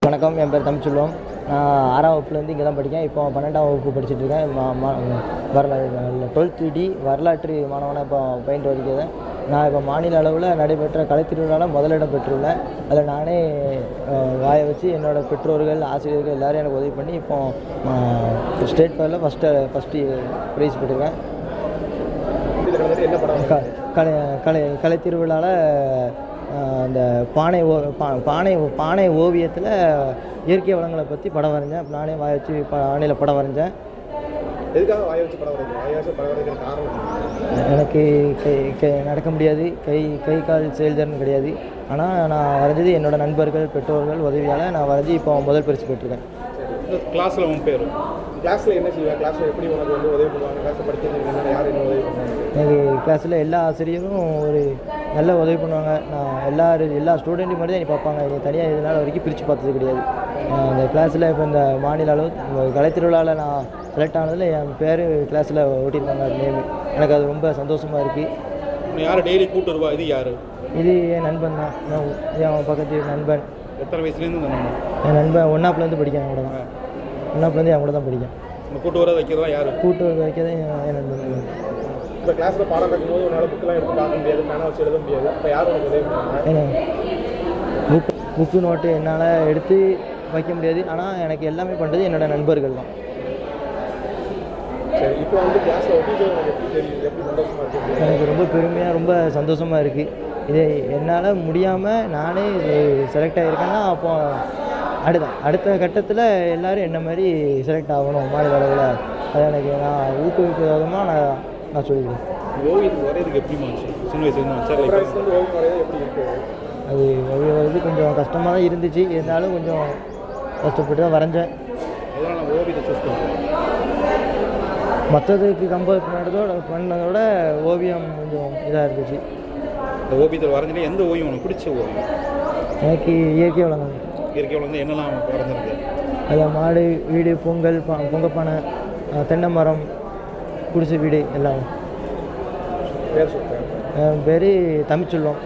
வணக்கம். என் பேர் தமிழ்ச்செல்வம். நான் 6ஆம் வகுப்புலேருந்து இங்கே தான் படிக்கேன். இப்போ 12ஆம் வகுப்பு படிச்சுட்ருக்கேன். வரலாறு 12th வரலாற்று மாணவனாக இப்போ பயின்று வருகிறேன். நான் இப்போ மாநில அளவில் நடைபெற்ற கலைத்திருவிழாவில் முதலிடம் பெற்றுள்ளேன். அதில் நானே வாய வச்சு என்னோடய பெற்றோர்கள், ஆசிரியர்கள் எல்லோரும் எனக்கு உதவி பண்ணி இப்போது ஸ்டேட் ஃபேரில் ஃபஸ்ட்டு ப்ரைஸ் பெற்றிருக்கேன். கலைத்திருவிழாவில் அந்த பானை ஓவியத்தில் இயற்கை வளங்களை பற்றி படம் வரைஞ்சேன். நானே வாய வச்சு பானையில் படம் வரைஞ்சேன். எதுக்காக வாய வச்சு படம் வரைஞ்சேன்? வாய வச்சு படம் வரைக்கிற காரணம் எனக்கு நடக்க முடியாது, கை கால் செயல்திறன் கிடையாது. ஆனால் நான் வரைஞ்சது என்னோடய நண்பர்கள், பெற்றோர்கள் உதவியால் நான் வரைஞ்சி இப்போ முதல் பரிசு பெற்றிருக்கேன். கிளாஸில் உன் பேர் கிளாஸில் என்ன செய்வேன்? கிளாஸில் எப்படி உனக்கு வந்து உதவி பண்ணுவாங்க? கிளாஸில் படிக்கிறது யார் என்ன உதவி பண்ணுவாங்க? எனக்கு கிளாஸில் எல்லா ஆசிரியரும் ஒரு நல்ல உதவி பண்ணுவாங்க. நான் எல்லா ஸ்டூடெண்ட்டும் மாதிரி தான் என்னை பார்ப்பாங்க. என்னை தனியாக இதனால் வரைக்கும் பிரித்து பார்த்தது கிடையாது. இந்த கிளாஸில் இப்போ இந்த மாநில அளவு கலைத்திருவிழாவில் நான் செலக்ட் ஆனதில் என் பேர் கிளாஸில் ஓட்டியிருக்காங்க நேம். எனக்கு அது ரொம்ப சந்தோஷமாக இருக்குது. யார் டெய்லி கூட்டு வருவா? இது யார்? இது என் நண்பன் தான். என் பக்கத்து நண்பன். எத்தனை வயசுலேருந்து இந்த நண்பன்? என் நண்பன் 1ஆப்லேருந்து படிக்கேன். என் கூட தான் 1ஆப்லேருந்து என் கூட தான் படிக்கேன். கூட்டு வர வைக்கிறதா யார்? கூட்டு வர வைக்கிறதே என் நண்பன். இப்போ கிளாஸில் பாடம் நடக்கும்போது உன்னால் புக்கெலாம் எடுத்து பார்க்க முடியாது, பேனா வச்சு எழுத முடியாது. இப்போ யார் உனக்கு உதவி பண்ணுவாங்க? புக்கு நோட்டு என்னால் எடுத்து வைக்க முடியாது. ஆனால் எனக்கு எல்லாமே பண்ணுறது என்னோடய நண்பர்கள் தான். சரி, இப்போ வந்து கிளாஸில் ஒட்டிட்டு உனக்கு எப்படி தெரியுது? எப்படி சந்தோஷமாக இருக்குது? எனக்கு ரொம்ப பெருமையாக, ரொம்ப சந்தோஷமாக இருக்குது. இது என்னால் முடியாமல் நானே செலக்ட் ஆகியிருக்கேன்னா அப்போ அடுத்த கட்டத்தில் எல்லோரும் என்ன மாதிரி செலக்ட் ஆகணும் மாநில அளவில். அதை எனக்கு நான் ஊக்குவிக்க விதமாக நான் சொல்லிக்கிறேன். ஓவியம் வரைகிறதுக்கு எப்படி மாச்சு? சின்ன வயசுலேருந்து ஓவியம் வரைகிறது எப்படி இருக்குது? அது ஓவியம் வரைகிறது கொஞ்சம் கஷ்டமாக தான் இருந்துச்சு. இருந்தாலும் கொஞ்சம் கஷ்டப்பட்டு தான் வரைஞ்சேன். அதனால் நான் ஓவியத்தை சூஸ் பண்ணுறேன். மற்றதுக்கு கம்பேர் பண்ணதோட ஓவியம் கொஞ்சம் இதாக இருந்துச்சு. இந்த ஓவியத்தில் வரைஞ்சிலே எந்த ஓவியம் உனக்கு பிடிச்ச ஓவியம்? எனக்கு இயற்கை வளங்கள். இயற்கை வளங்கள் என்னெல்லாம் வரைஞ்சிருக்கு? அதில் மாடு, வீடு, பொங்கப்பானை, தென்னை மரம், குடிசை வீடு எல்லாம். பேர் சொல்கிறேன். என் பேர் தமிழ்ச்செல்வம்.